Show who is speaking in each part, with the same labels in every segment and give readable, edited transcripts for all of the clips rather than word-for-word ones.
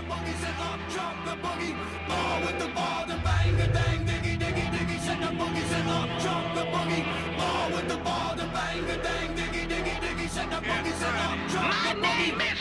Speaker 1: boogie, set up, drop the boogie. Ball with the ball, the bang, the dang, diggy, diggy, diggy. Set the boogie, set up, drop the boogie. Ball with the ball, the bang, the dang, diggy, diggy, diggy. Set the boogie, set up, drop the boogie.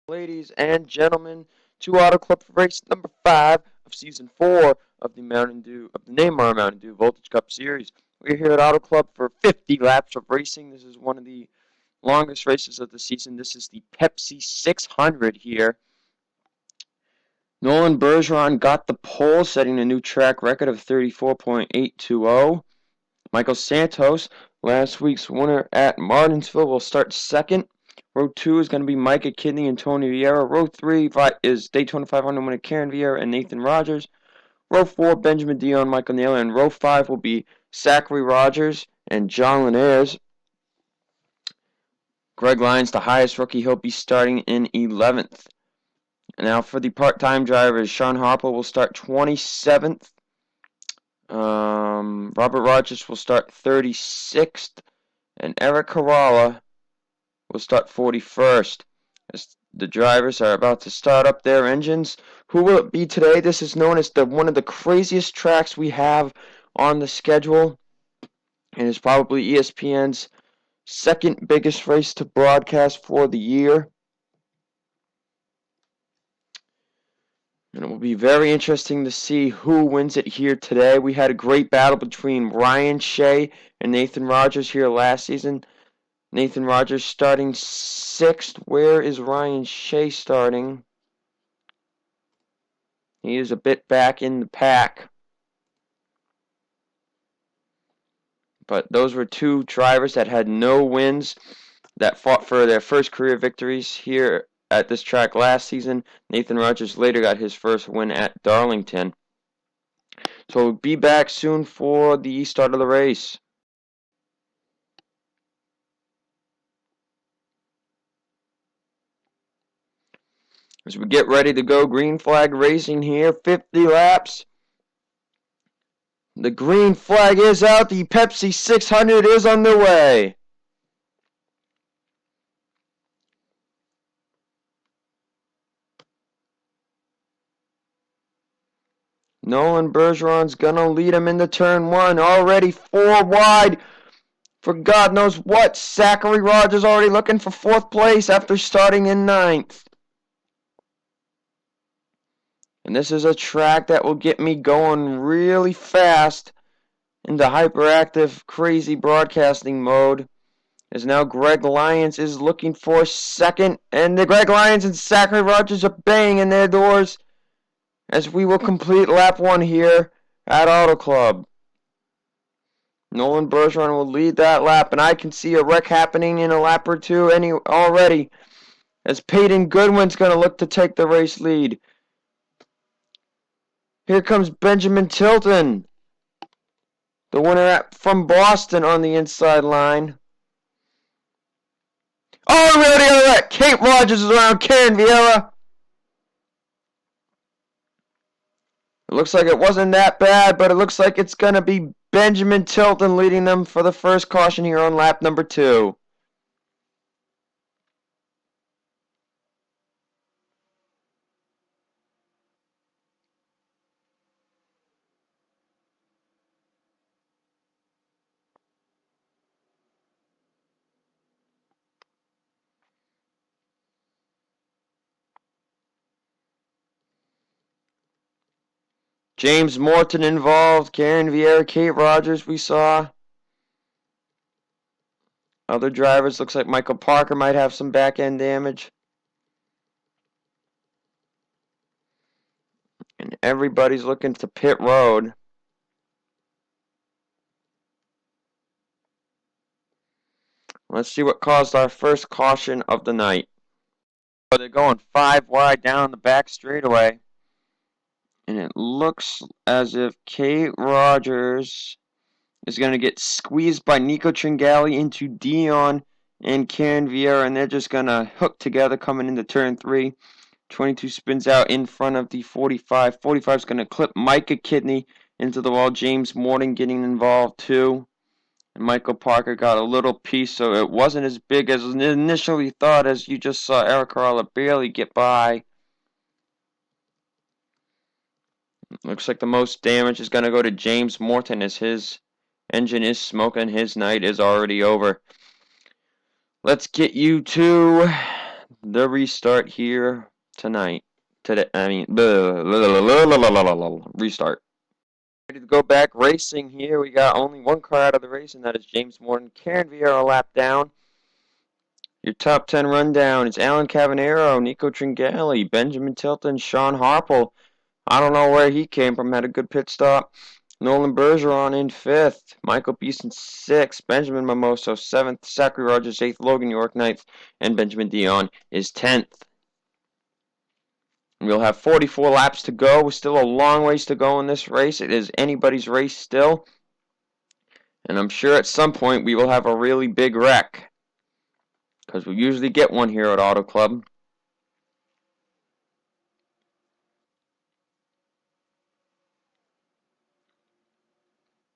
Speaker 2: Ladies and gentlemen, to Auto Club for race number 5 of season 4 of the NAMAR Mountain Dew Voltage Cup Series. We're here at Auto Club for 50 laps of racing. This is one of the longest races of the season. This is the Pepsi 600 here. Nolan Bergeron got the pole, setting a new track record of 34.820. Michael Santos, last week's winner at Martinsville, will start second. Row 2 is going to be Micah Kidney and Tony Vieira. Row 3 is Daytona 500 winner Karen Vieira and Nathan Rogers. Row 4, Benjamin Dion, Michael Naylor. And Row 5 will be Zachary Rogers and John Linares. Greg Lyons, the highest rookie, he'll be starting in 11th. And now for the part-time drivers, Sean Harper will start 27th. Robert Rogers will start 36th. And Eric Caralla will start 41st. As the drivers are about to start up their engines. Who will it be today? This is known as one of the craziest tracks we have on the schedule. And is probably ESPN's second biggest race to broadcast for the year. And it will be very interesting to see who wins it here today. We had a great battle between Ryan Shea and Nathan Rogers here last season. Nathan Rogers starting 6th. Where is Ryan Shea starting? He is a bit back in the pack. But those were two drivers that had no wins, that fought for their first career victories here at this track last season. Nathan Rogers later got his first win at Darlington. So we'll be back soon for the start of the race. As we get ready to go, green flag racing here, 50 laps. The green flag is out. The Pepsi 600 is underway. Nolan Bergeron's gonna lead him into turn 1. Already 4 wide for God knows what. Zachary Rogers already looking for 4th place after starting in 9th. And this is a track that will get me going really fast into hyperactive, crazy broadcasting mode. As now Greg Lyons is looking for 2nd. And the Greg Lyons and Zachary Rogers are banging their doors as we will complete lap 1 here at Auto Club. Nolan Bergeron will lead that lap, and I can see a wreck happening in a lap or two already, as Peyton Goodwin's going to look to take the race lead. Here comes Benjamin Tilton, the winner from Boston, on the inside line. Oh, we already got that. Kate Rogers is around Karen Vieira. It looks like it wasn't that bad, but it looks like it's going to be Benjamin Tilton leading them for the first caution here on lap number 2. James Morton involved, Karen Vieira, Kate Rogers we saw. Other drivers, looks like Michael Parker might have some back-end damage. And everybody's looking to pit road. Let's see what caused our first caution of the night. They're going 5 wide down the back straightaway. And it looks as if Kate Rogers is going to get squeezed by Nico Tringali into Dion and Karen Vieira, and they're just going to hook together coming into turn 3. 22 spins out in front of the 45. 45 is going to clip Micah Kidney into the wall. James Morton getting involved too. And Michael Parker got a little piece, so it wasn't as big as initially thought, as you just saw Eric Carla barely get by. Looks like the most damage is going to go to James Morton, as his engine is smoking. His night is already over. Let's get you to the restart here tonight. Restart. Ready to go back racing here. We got only one car out of the race, and that is James Morton. Karen Vieira a lap down. Your top 10 rundown is Alan Cavanero, Nico Tringali, Benjamin Tilton, Sean Harple. I don't know where he came from, had a good pit stop. Nolan Bergeron in 5th, Michael Beeson 6th, Benjamin Mimoso 7th, Zachary Rogers 8th, Logan York 9th, and Benjamin Dion is 10th. We'll have 44 laps to go. We're still a long ways to go in this race. It is anybody's race still. And I'm sure at some point we will have a really big wreck, because we usually get one here at Auto Club.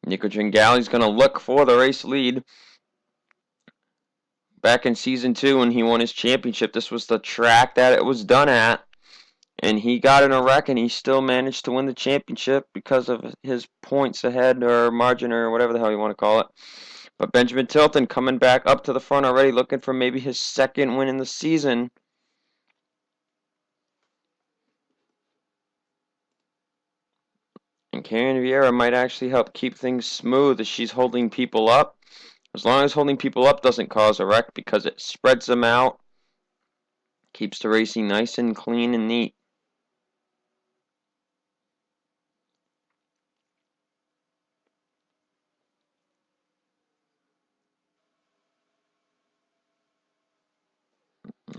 Speaker 2: Nico Tringali's going to look for the race lead. Back in Season 2 when he won his championship, this was the track that it was done at. And he got in a wreck, and he still managed to win the championship because of his points ahead, or margin, or whatever the hell you want to call it. But Benjamin Tilton coming back up to the front already, looking for maybe his second win in the season. And Karen Vieira might actually help keep things smooth as she's holding people up. As long as holding people up doesn't cause a wreck, because it spreads them out. Keeps the racing nice and clean and neat.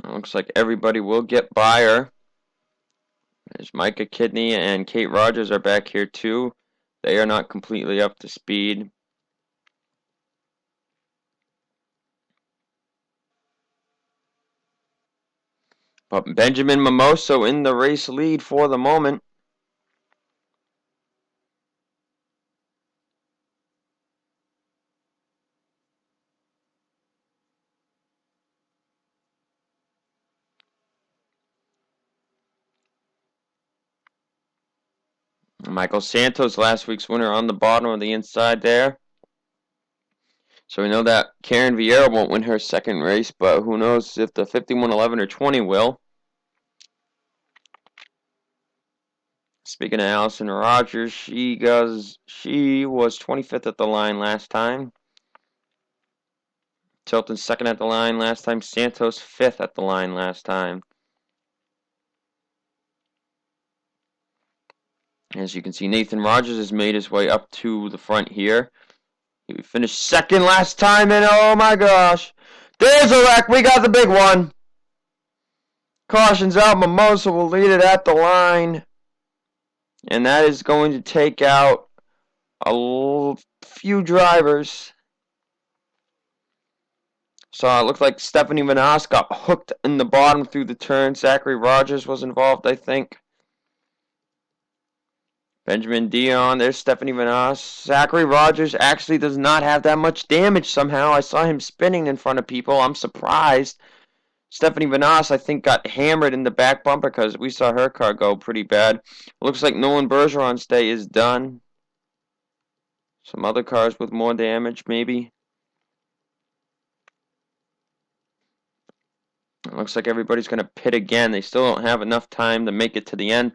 Speaker 2: Looks like everybody will get by her. There's Micah Kidney and Kate Rogers are back here too. They are not completely up to speed. But Benjamin Mimoso in the race lead for the moment. Michael Santos, last week's winner, on the bottom of the inside there. So we know that Karen Vieira won't win her second race, but who knows if the 5111 or 20 will. Speaking of Allison Rogers, she was 25th at the line last time. Tilton 2nd at the line last time. Santos 5th at the line last time. As you can see, Nathan Rogers has made his way up to the front here. He finished 2nd last time, and oh my gosh, there's a wreck. We got the big one. Caution's out. Mimosa will lead it at the line. And that is going to take out a few drivers. So it looked like Stephanie Manas got hooked in the bottom through the turn. Zachary Rogers was involved, I think. Benjamin Dion, there's Stephanie Manas. Zachary Rogers actually does not have that much damage somehow. I saw him spinning in front of people. I'm surprised. Stephanie Manas, I think, got hammered in the back bumper because we saw her car go pretty bad. Looks like Nolan Bergeron's day is done. Some other cars with more damage, maybe. It looks like everybody's going to pit again. They still don't have enough time to make it to the end.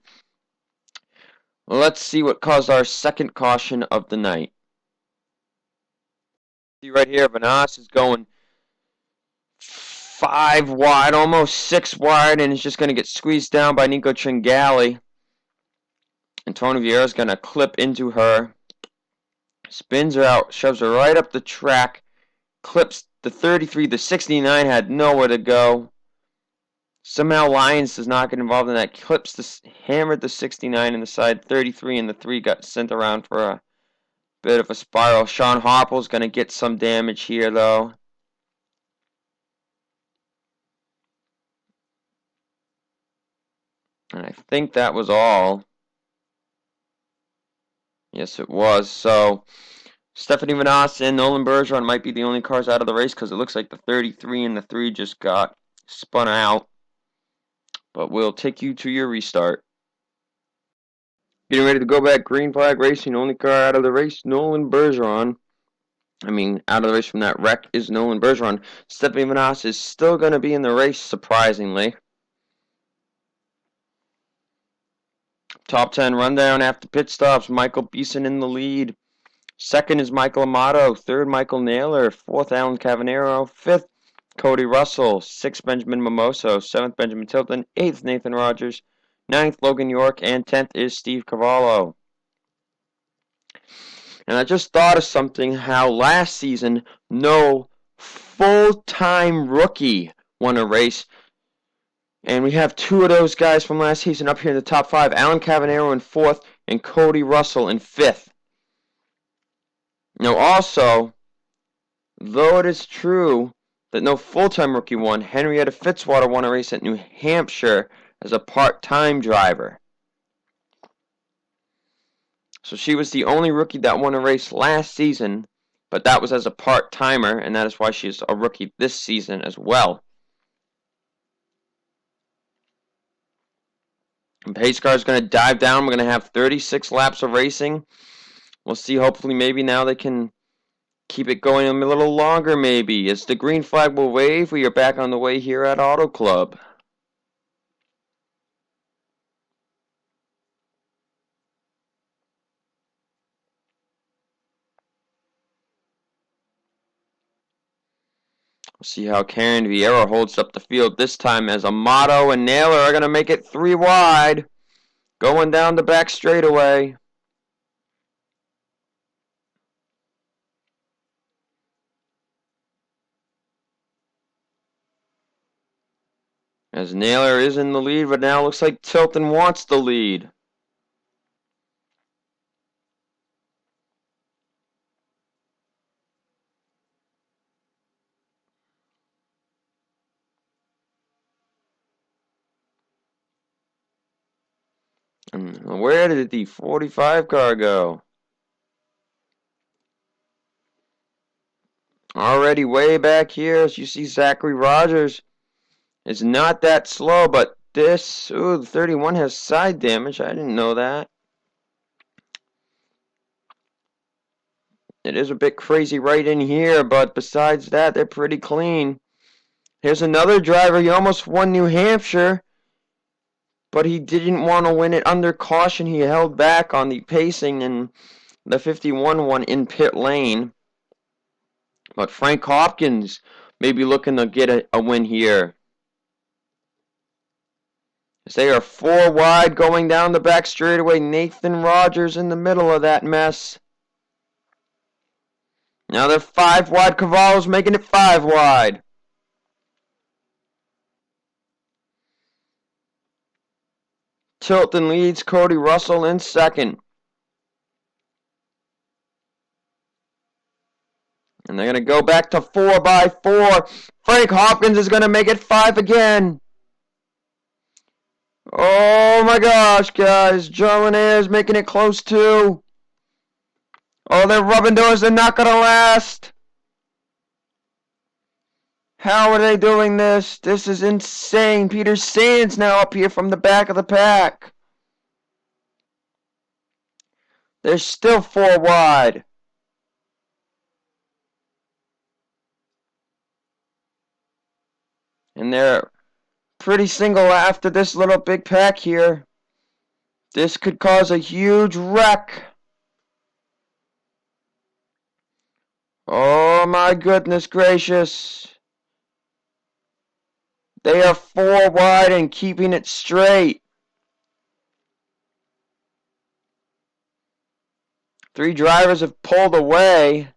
Speaker 2: Let's see what caused our second caution of the night. See right here, Vanas is going 5 wide, almost 6 wide, and is just going to get squeezed down by Nico Tringali. And Tony Vieira is going to clip into her. Spins her out, shoves her right up the track, clips the 33, the 69 had nowhere to go. Somehow Lyons does not get involved in that. Clips hammered the 69 in the side. 33 and the 3 got sent around for a bit of a spiral. Sean Harple's going to get some damage here, though. And I think that was all. Yes, it was. So, Stephanie Vanasse and Nolan Bergeron might be the only cars out of the race because it looks like the 33 and the 3 just got spun out. But we'll take you to your restart. Getting ready to go back. Green flag racing. Only car out of the race, Nolan Bergeron. Out of the race from that wreck is Nolan Bergeron. Stephanie Vanasse is still going to be in the race, surprisingly. Top 10 rundown after pit stops. Michael Beeson in the lead. Second is Michael Amato. Third, Michael Naylor. Fourth, Alan Cavanero. Fifth, Cody Russell. Sixth, Benjamin Mimoso. Seventh, Benjamin Tilton. Eighth, Nathan Rogers. Ninth, Logan York. And 10th is Steve Cavallo. And I just thought of something, how last season no full-time rookie won a race. And we have two of those guys from last season up here in the top 5. Alan Cavanero in 4th and Cody Russell in 5th. Now also, though it is true that no full-time rookie won, Henrietta Fitzwater won a race at New Hampshire as a part-time driver. So she was the only rookie that won a race last season, but that was as a part-timer, and that is why she's a rookie this season as well. And pace car is going to dive down. We're going to have 36 laps of racing. We'll see, hopefully, maybe now they can keep it going a little longer, maybe. As the green flag will wave, we are back on the way here at Auto Club. We'll see how Karen Vieira holds up the field this time, as Amato and Naylor are going to make it 3 wide. Going down the back straightaway. As Naylor is in the lead, but now looks like Tilton wants the lead. And where did the 45 car go? Already way back here, as you see, Zachary Rogers is not that slow, but this, the 31 has side damage. I didn't know that. It is a bit crazy right in here, but besides that, they're pretty clean. Here's another driver. He almost won New Hampshire, but he didn't want to win it under caution. He held back on the pacing, and the 51 won in pit lane. But Frank Hopkins may be looking to get a win here. As they are 4 wide going down the back straightaway. Nathan Rogers in the middle of that mess. Now they're 5 wide. Cavallo's making it 5 wide. Tilton leads Cody Russell in second. And they're going to go back to 4 by 4. Frank Hopkins is going to make it 5 again. Oh my gosh, guys. Joe and Ayers making it close too. Oh, they're rubbing doors. They're not going to last. How are they doing this? This is insane. Peter Sands now up here from the back of the pack. They're still 4 wide. And they're pretty single after this little big pack here. This could cause a huge wreck. Oh my goodness gracious. They are 4 wide and keeping it straight. 3 drivers have pulled away.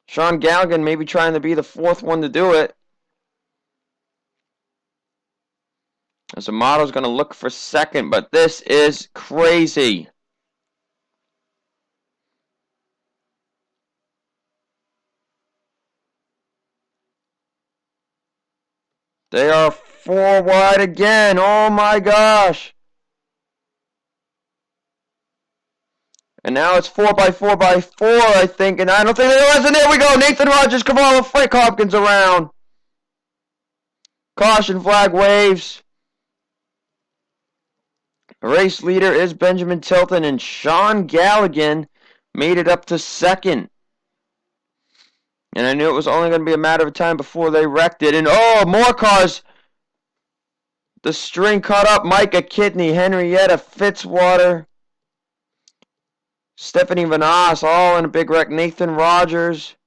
Speaker 2: Sean Galligan maybe trying to be the fourth one to do it. As Amato's going to look for second, but this is crazy. They are 4 wide again. Oh my gosh. And now it's 4x4x4, I think. And I don't think there was. And there we go. Nathan Rogers, Cavallo, Frank Hopkins around. Caution flag waves. The race leader is Benjamin Tilton, and Sean Galligan made it up to second. And I knew it was only going to be a matter of time before they wrecked it. And oh, more cars. The string caught up. Micah Kidney, Henrietta Fitzwater, Stephanie Vanasse, all in a big wreck. Nathan Rogers,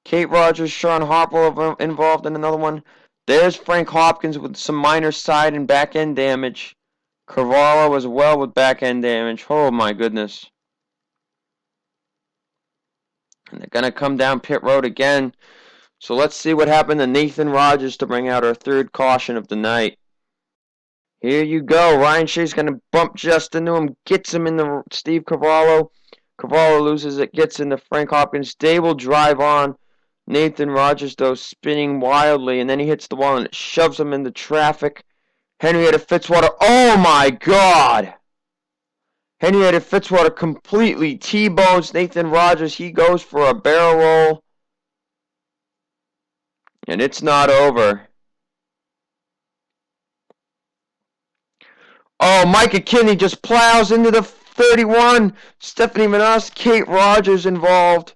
Speaker 2: Kate Rogers, Sean Harper involved in another one. There's Frank Hopkins with some minor side and back end damage. Cavallo as well with back end damage. Oh my goodness. And they're going to come down pit road again. So let's see what happened to Nathan Rogers to bring out our third caution of the night. Here you go. Ryan Shea's going to bump just into him. Gets him into Steve Cavallo. Cavallo loses it. Gets into Frank Hopkins. They will drive on. Nathan Rogers, though, spinning wildly. And then he hits the wall and it shoves him into traffic. Henrietta Fitzwater. Oh, my God. Henrietta Fitzwater completely T-bones Nathan Rogers. He goes for a barrel roll. And it's not over. Oh, Micah Kinney just plows into the 31. Stephanie Manasse, Kate Rogers involved.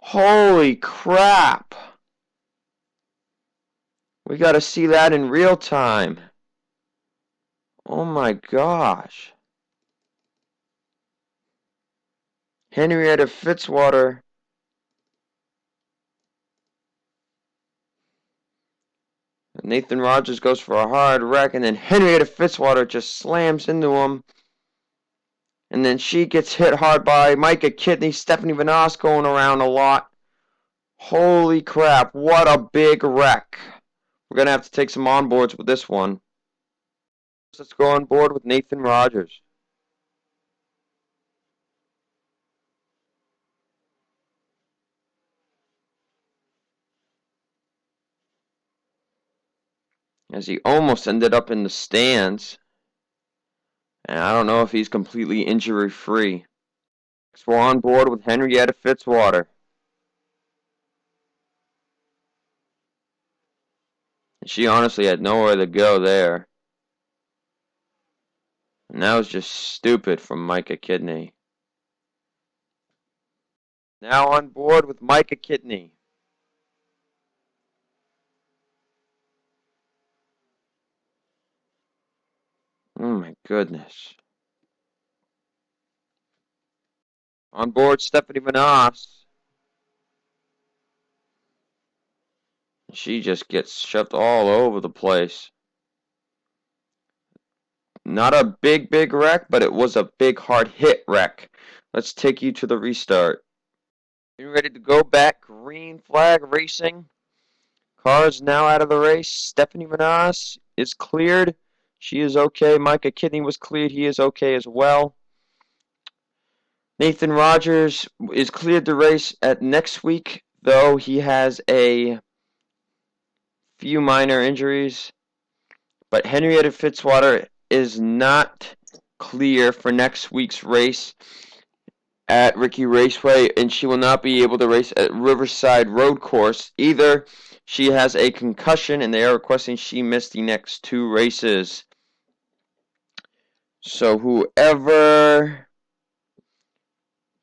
Speaker 2: Holy crap. We got to see that in real time. Oh my gosh. Henrietta Fitzwater. Nathan Rogers goes for a hard wreck, and then Henrietta Fitzwater just slams into him. And then she gets hit hard by Micah Kidney, Stephanie Vanasse going around a lot. Holy crap, what a big wreck. We're going to have to take some onboards with this one. Let's go on board with Nathan Rogers. As he almost ended up in the stands. And I don't know if he's completely injury-free. So we're on board with Henrietta Fitzwater. She honestly had nowhere to go there. And that was just stupid from Micah Kidney. Now on board with Micah Kidney. Oh my goodness. On board Stephanie Vanasse. She just gets shoved all over the place. Not a big wreck, but it was a big hard hit wreck. Let's take you to the restart. Getting ready to go back. Green flag racing. Cars now out of the race. Stephanie Vanasse is cleared. She is okay. Micah Kidney was cleared. He is okay as well. Nathan Rogers is cleared to race at next week, though he has a few minor injuries. But Henrietta Fitzwater is not clear for next week's race at Ricky Raceway, and she will not be able to race at Riverside Road Course either. She has a concussion, and they are requesting she miss the next 2 races. So whoever,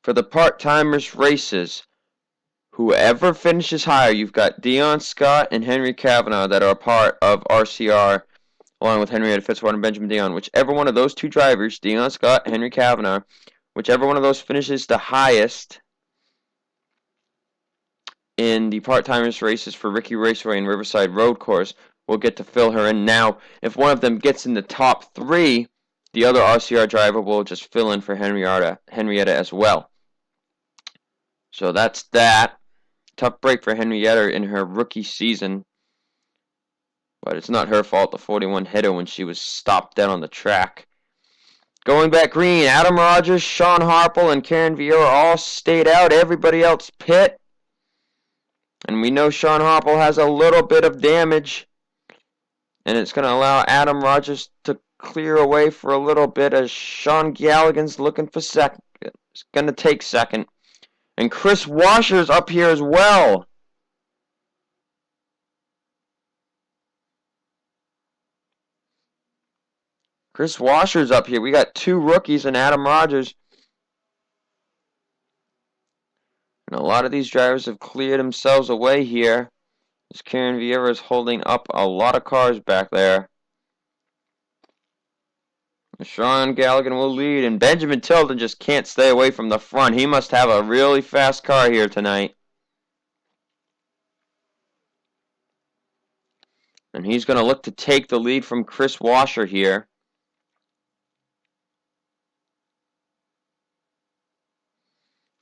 Speaker 2: for the part-timers races, whoever finishes higher, you've got Dion Scott and Henry Kavanaugh that are a part of RCR, along with Henrietta Fitzwater and Benjamin Dion. Whichever one of those 2 drivers, Dion Scott, Henry Kavanaugh, whichever one of those finishes the highest in the part-timers races for Ricky Raceway and Riverside Road Course will get to fill her in. Now, if one of them gets in the top 3, the other RCR driver will just fill in for Henrietta as well. So that's that. Tough break for Henrietta in her rookie season. But it's not her fault. The 41 hit her when she was stopped dead on the track. Going back green, Adam Rogers, Sean Harple, and Karen Vieira all stayed out. Everybody else pit. And we know Sean Harple has a little bit of damage. And it's going to allow Adam Rogers to clear away for a little bit as Sean Galligan's looking for second. It's going to take second. And Chris Washer's up here as well. Chris Washer's up here. We got two rookies and Adam Rogers. And a lot of these drivers have cleared themselves away here. As Karen Vieira is holding up a lot of cars back there. Sean Galligan will lead, and Benjamin Tilden just can't stay away from the front. He must have a really fast car here tonight. And he's going to look to take the lead from Chris Washer here.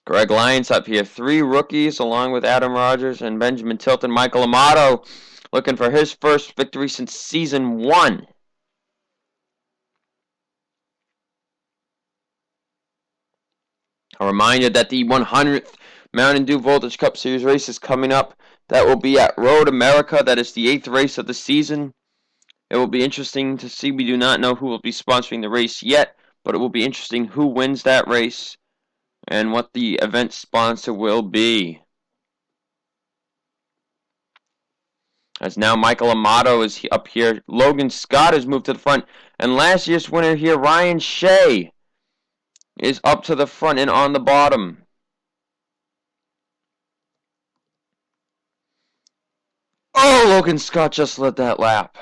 Speaker 2: Greg Lyons up here. Three rookies along with Adam Rogers and Benjamin Tilton. Michael Amato looking for his first victory since season 1. A reminder that the 100th Mountain Dew Voltage Cup Series race is coming up. That will be at Road America. That is the 8th race of the season. It will be interesting to see. We do not know who will be sponsoring the race yet, but it will be interesting who wins that race and what the event sponsor will be. As now Michael Amato is up here. Logan Scott has moved to the front. And last year's winner here, Ryan Shea, is up to the front and on the bottom. Oh, Logan Scott just led that lap.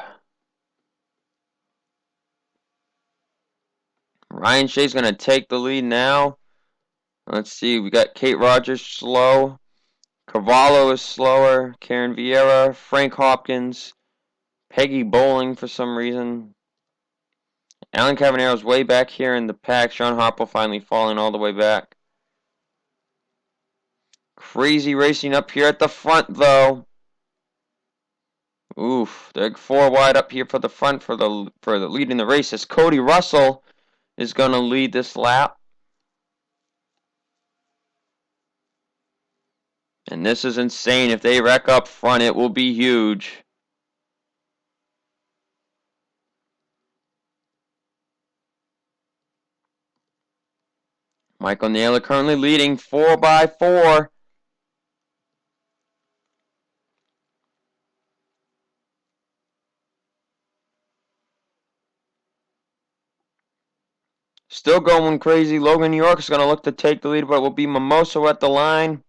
Speaker 2: Ryan Shea's going to take the lead now. Let's see, we got Kate Rogers slow. Cavallo is slower. Karen Vieira, Frank Hopkins, Peggy Bowling for some reason. Alan Cavanero's way back here in the pack. Sean Harple finally falling all the way back. Crazy racing up here at the front, though. Oof, they're 4 wide up here for the front for the leading the race. As Cody Russell is going to lead this lap. And this is insane. If they wreck up front, it will be huge. Michael Naylor currently leading 4x4. Still going crazy. Logan New York is going to look to take the lead, but it will be Mimosa at the line.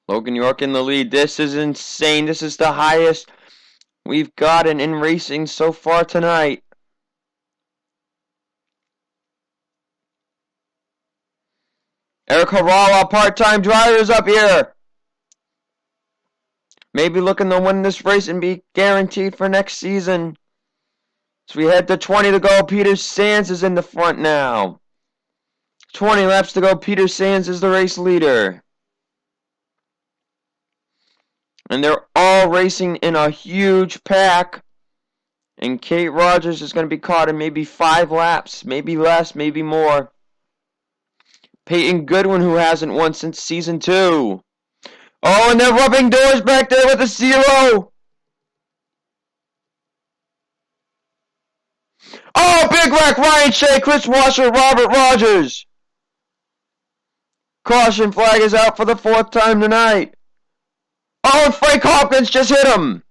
Speaker 2: Logan York in the lead. This is insane. This is the highest we've gotten in racing so far tonight. Eric Harala, part-time driver, is up here. Maybe looking to win this race and be guaranteed for next season. So we head to 20 to go. Peter Sands is in the front now. 20 laps to go. Peter Sands is the race leader. And they're all racing in a huge pack. And Kate Rogers is going to be caught in maybe 5 laps. Maybe less, maybe more. Peyton Goodwin, who hasn't won since season 2. Oh, and they're rubbing doors back there with a 0. Oh, big wreck. Ryan Shea, Chris Washer, Robert Rogers. Caution flag is out for the 4th time tonight. Oh, and Frank Hopkins just hit him.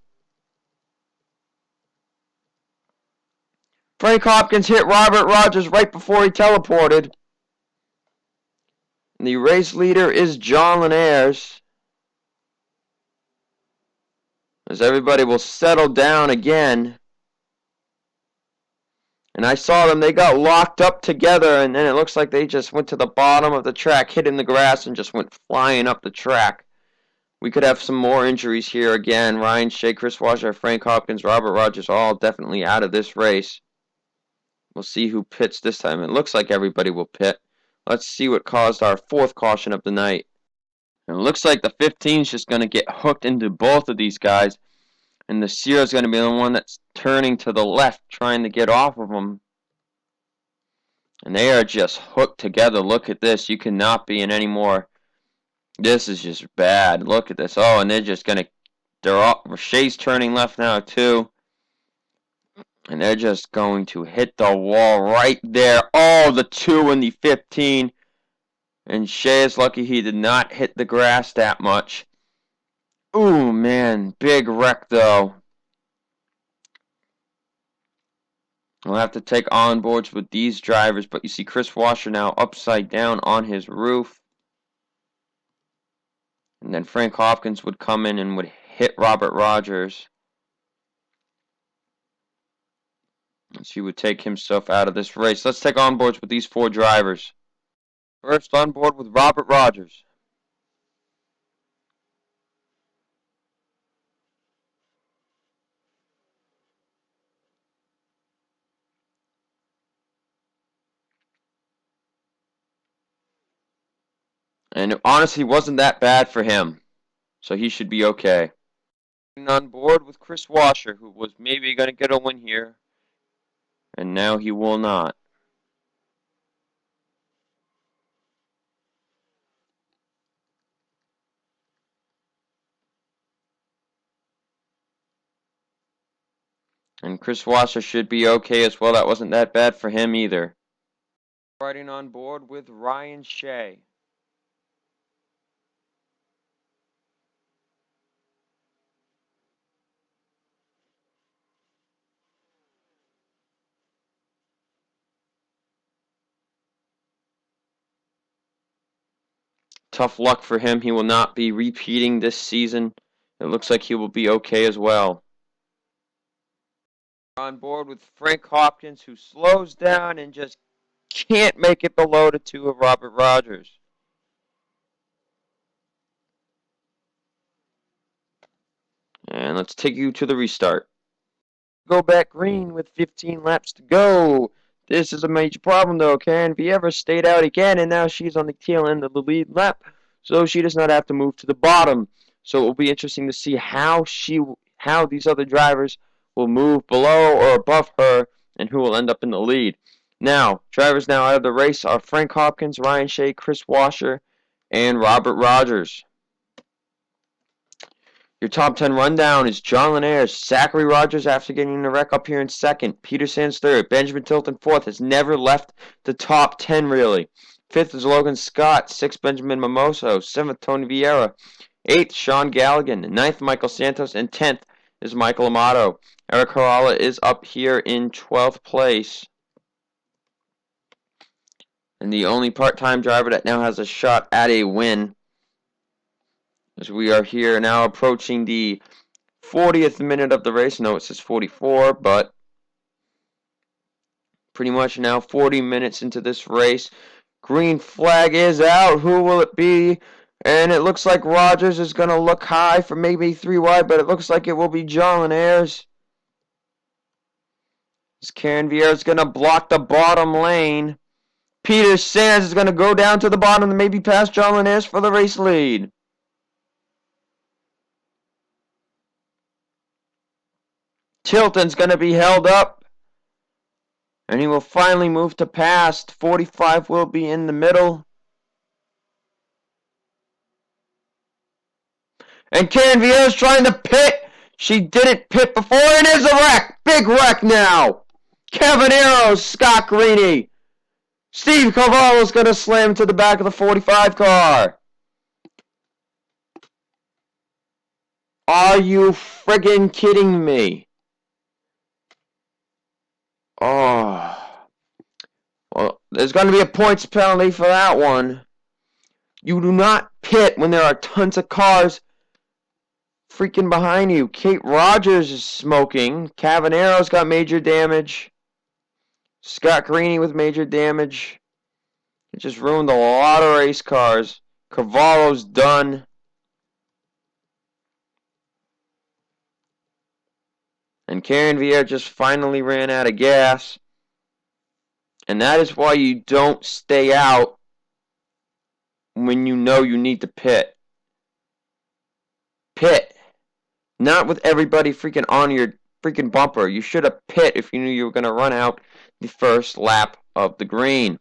Speaker 2: Frank Hopkins hit Robert Rogers right before he teleported. And the race leader is John Linares. As everybody will settle down again. And I saw them, they got locked up together, and then it looks like they just went to the bottom of the track, hit in the grass, and just went flying up the track. We could have some more injuries here again. Ryan Shea, Chris Washer, Frank Hopkins, Robert Rogers, all definitely out of this race. We'll see who pits this time. It looks like everybody will pit. Let's see what caused our fourth caution of the night. And it looks like the 15 is just going to get hooked into both of these guys. And the Sierra is going to be the one that's turning to the left, trying to get off of them. And they are just hooked together. Look at this. You cannot be in any more. This is just bad. Look at this. Oh, and they're just going to... Shay's turning left now, too. And they're just going to hit the wall right there. Oh, the 2 and the 15. And Shay is lucky he did not hit the grass that much. Ooh, man. Big wreck, though. We'll have to take onboards with these drivers. But you see Chris Washer now upside down on his roof. And then Frank Hopkins would come in and would hit Robert Rogers. And he would take himself out of this race. Let's take onboards with these 4 drivers. First on board with Robert Rogers. And it honestly wasn't that bad for him. So he should be okay. On board with Chris Washer, who was maybe going to get a win here. And now he will not. And Chris Wasser should be okay as well. That wasn't that bad for him either. Riding on board with Ryan Shea. Tough luck for him. He will not be repeating this season. It looks like he will be okay as well. On board with Frank Hopkins, who slows down and just can't make it below the 2 of Robert Rogers. And let's take you to the restart. Go back green with 15 laps to go. This is a major problem though. Karen Vieira stayed out again, and now she's on the tail end of the lead lap, so she does not have to move to the bottom. So it will be interesting to see how these other drivers will move below or above her, and who will end up in the lead. Now, drivers now out of the race are Frank Hopkins, Ryan Shea, Chris Washer, and Robert Rogers. Your top 10 rundown is John Linares, Zachary Rogers after getting in a wreck up here in second, Peter Sands third, Benjamin Tilton fourth, has never left the top 10 really. Fifth is Logan Scott, sixth Benjamin Mimoso, seventh Tony Vieira, eighth Sean Galligan, ninth Michael Santos, and 10th is Michael Amato. Eric Harala is up here in 12th place. And the only part-time driver that now has a shot at a win, as we are here now approaching the 40th minute of the race. No, it says 44, but pretty much now 40 minutes into this race. Green flag is out. Who will it be? And it looks like Rogers is going to look high for maybe 3 wide, but it looks like it will be John Linares. Karen Vieira is going to block the bottom lane. Peter Sands is going to go down to the bottom and maybe pass John Linares for the race lead. Tilton's going to be held up, and he will finally move to past. 45 will be in the middle. And Karen Vieira is trying to pit. She didn't pit before, and there's a wreck. Big wreck now. Cavanero, Scott Greeny. Steve Cavallo's going to slam into the back of the 45 car. Are you friggin' kidding me? Oh. Well, there's going to be a points penalty for that one. You do not pit when there are tons of cars freaking behind you. Kate Rogers is smoking. Cavanero's got major damage. Scott Greeny with major damage. It just ruined a lot of race cars. Cavallo's done. And Karen Vieira just finally ran out of gas. And that is why you don't stay out when you know you need to pit. Pit. Not with everybody freaking on your freaking bumper. You should have pit if you knew you were going to run out the first lap of the green.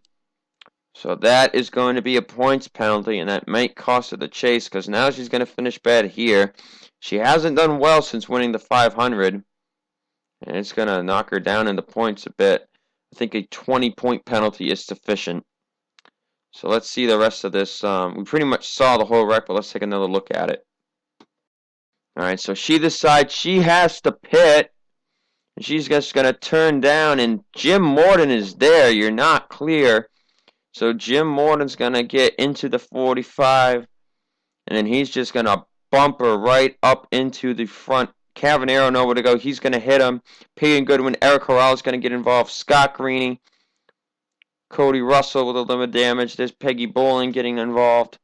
Speaker 2: So that is going to be a points penalty, and that might cost her the chase, because now she's going to finish bad here. She hasn't done well since winning the 500, and it's going to knock her down in the points a bit. I think a 20-point penalty is sufficient. So let's see the rest of this. We pretty much saw the whole wreck, but let's take another look at it. Alright, so she decides she has to pit. And she's just going to turn down, and Jim Morton is there. You're not clear. So Jim Morton's going to get into the 45, and then he's just going to bump her right up into the front. Cavanero nowhere to go. He's going to hit him. Peyton Goodwin, Eric Corral's going to get involved. Scott Greeney, Cody Russell with a little damage. There's Peggy Bowling getting involved.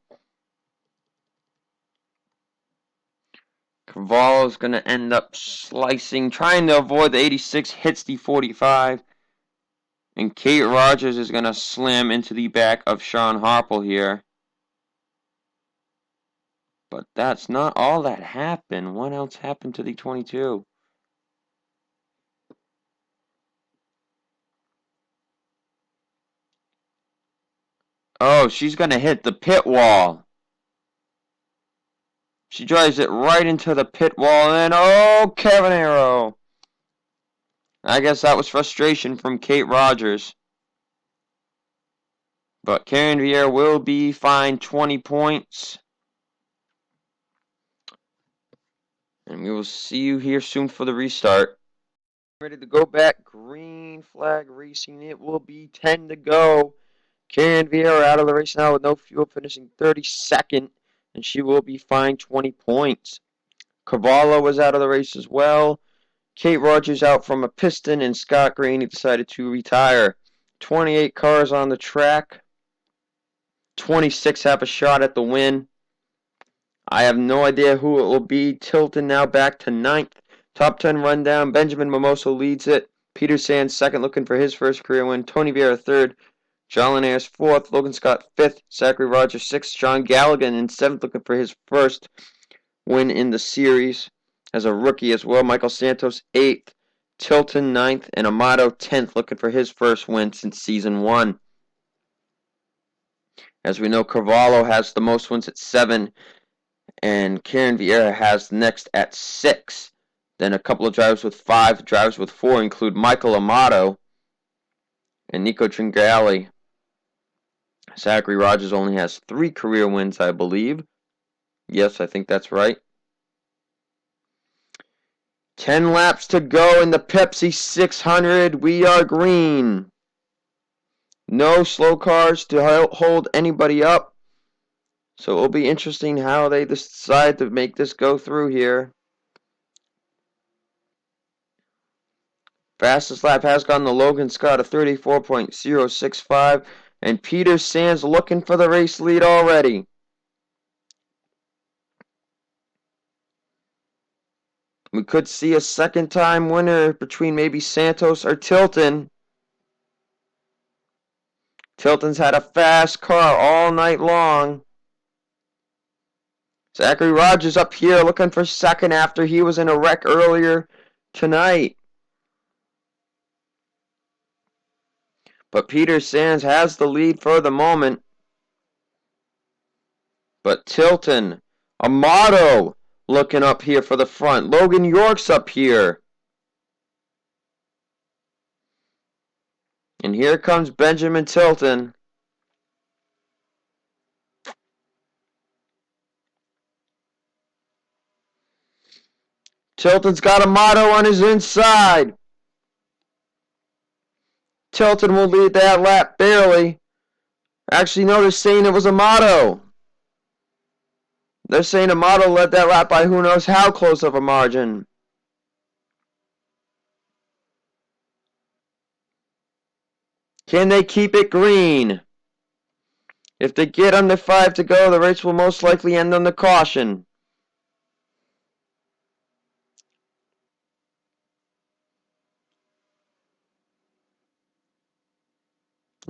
Speaker 2: Cavallo's going to end up slicing, trying to avoid the 86, hits the 45. And Kate Rogers is going to slam into the back of Sean Harple here. But that's not all that happened. What else happened to the 22? Oh, she's going to hit the pit wall. She drives it right into the pit wall, and oh, Cavanero. I guess that was frustration from Kate Rogers. But Karen Vieira will be fined 20 points. And we will see you here soon for the restart. Ready to go back. Green flag racing. It will be 10 to go. Karen Vieira out of the race now with no fuel, finishing 32nd. And she will be fined 20 points. Cavallo was out of the race as well. Kate Rogers out from a piston, and Scott Green decided to retire. 28 cars on the track. 26 have a shot at the win. I have no idea who it will be. Tilton now back to 9th. Top 10 rundown. Benjamin Mimoso leads it. Peter Sands second, looking for his first career win. Tony Vieira third. John Linares 4th. Logan Scott 5th. Zachary Rogers 6th. John Galligan in 7th, looking for his first win in the series as a rookie as well. Michael Santos 8th. Tilton 9th. And Amato 10th, looking for his first win since season 1. As we know, Cavallo has the most wins at 7. And Karen Vieira has next at 6. Then a couple of drivers with 5. Drivers with 4 include Michael Amato and Nico Tringali. Zachary Rogers only has 3 career wins, I believe. Yes, I think that's right. 10 laps to go in the Pepsi 600. We are green. No slow cars to hold anybody up. So it will be interesting how they decide to make this go through here. Fastest lap has gone to Logan Scott, a 34.065. And Peter Sands looking for the race lead already. We could see a second-time winner between maybe Santos or Tilton. Tilton's had a fast car all night long. Zachary Rogers up here looking for second after he was in a wreck earlier tonight. But Peter Sands has the lead for the moment. But Tilton, Amato looking up here for the front. Logan York's up here. And here comes Benjamin Tilton. Tilton's got Amato on his inside. Tilton will lead that lap barely. Actually, no, they're saying it was Amato. They're saying Amato led that lap by who knows how close of a margin. Can they keep it green? If they get under 5 to go, the race will most likely end on the caution.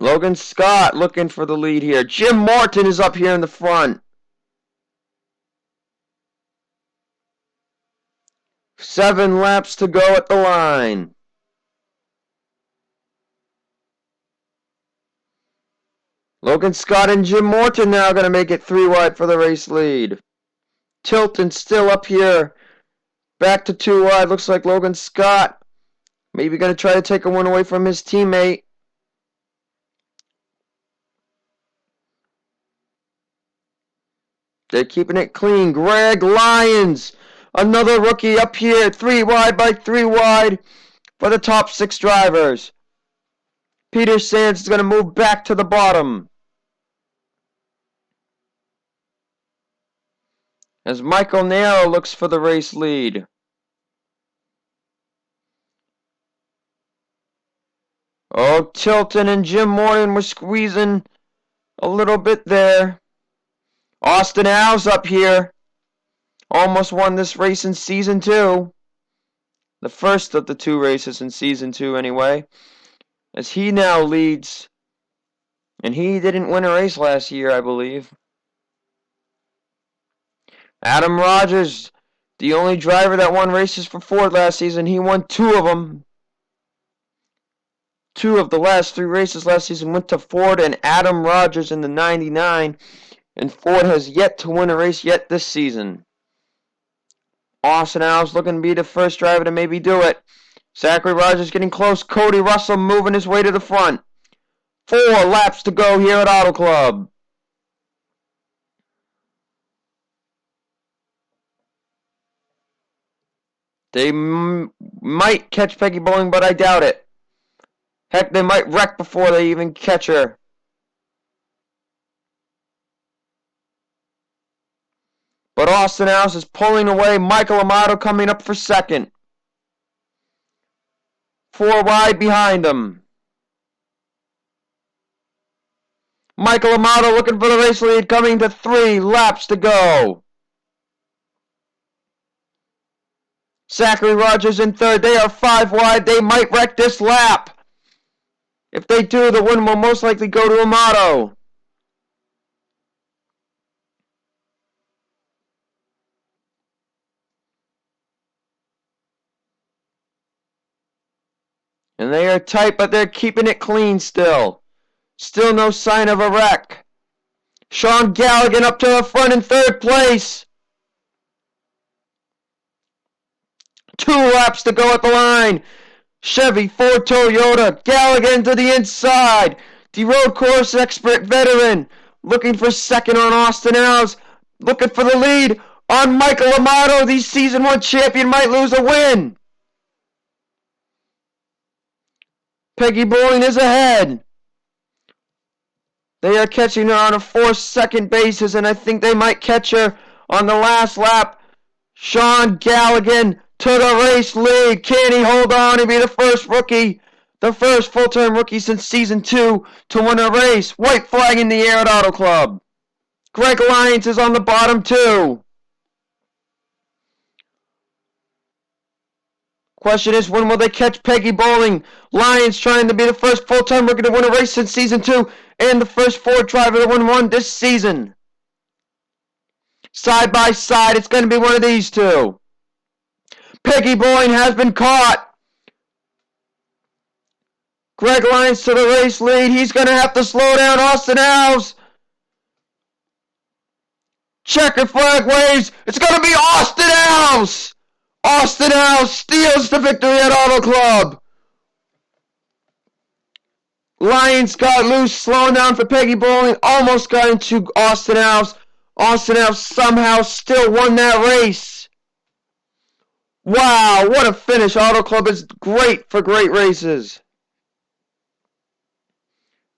Speaker 2: Logan Scott looking for the lead here. Jim Morton is up here in the front. 7 laps to go at the line. Logan Scott and Jim Morton now going to make it 3 wide for the race lead. Tilton still up here. Back to 2 wide. Looks like Logan Scott maybe going to try to take a win away from his teammate. They're keeping it clean. Greg Lyons, another rookie up here. 3 wide by 3 wide for the top 6 drivers. Peter Sands is going to move back to the bottom. As Michael Nero looks for the race lead. Oh, Tilton and Jim Morton were squeezing a little bit there. Austin Alves up here. Almost won this race in Season 2. The first of the 2 races in Season 2 anyway. As he now leads. And he didn't win a race last year, I believe. Adam Rogers, the only driver that won races for Ford last season. He won 2 of them. 2 of the last 3 races last season went to Ford and Adam Rogers in the 99. And Ford has yet to win a race yet this season. Austin Alves looking to be the first driver to maybe do it. Zachary Rogers getting close. Cody Russell moving his way to the front. 4 laps to go here at Auto Club. They might catch Peggy Bowling, but I doubt it. Heck, they might wreck before they even catch her. But Austin Alves is pulling away. Michael Amato coming up for second. 4 wide behind him. Michael Amato looking for the race lead, coming to 3 laps to go. Zachary Rogers in third. They are 5 wide. They might wreck this lap. If they do, the win will most likely go to Amato. And they are tight, but they're keeping it clean still. Still no sign of a wreck. Sean Galligan up to the front in 3rd place. 2 laps to go at the line. Chevy, Ford, Toyota. Galligan to the inside. The road course expert veteran. Looking for second on Austin Alves. Looking for the lead on Michael Amato. The season 1 champion might lose a win. Peggy Bowling is ahead. They are catching her on a 4-second basis, and I think they might catch her on the last lap. Sean Galligan to the race lead. Can he hold on and be the first rookie, the first full-time rookie since Season 2 to win a race? White flag in the air at Auto Club. Greg Lyons is on the bottom too. Question is, when will they catch Peggy Bowling? Lyons trying to be the first full-time rookie to win a race since Season 2 and the first Ford driver to win one this season. Side by side, it's going to be one of these 2. Peggy Bowling has been caught. Greg Lyons to the race lead. He's going to have to slow down Austin Alves. Checker flag waves. It's going to be Austin Alves. Austin Alves steals the victory at Auto Club. Lyons got loose, slowing down for Peggy Bowling. Almost got into Austin Alves. Austin Alves somehow still won that race. Wow, what a finish. Auto Club is great for great races.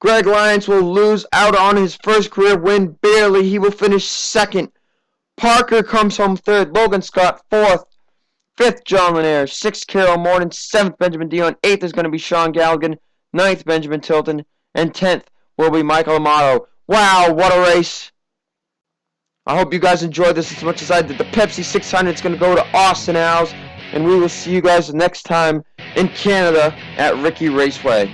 Speaker 2: Greg Lyons will lose out on his first career win barely. He will finish second. Parker comes home third. Logan Scott fourth. 5th, John Lanier. 6th, Carol Morton. 7th, Benjamin Dion. 8th is going to be Sean Galligan. 9th, Benjamin Tilton. And 10th will be Michael Amato. Wow, what a race. I hope you guys enjoyed this as much as I did. The Pepsi 600 is going to go to Austin Alves. And we will see you guys next time in Canada at Ricky Raceway.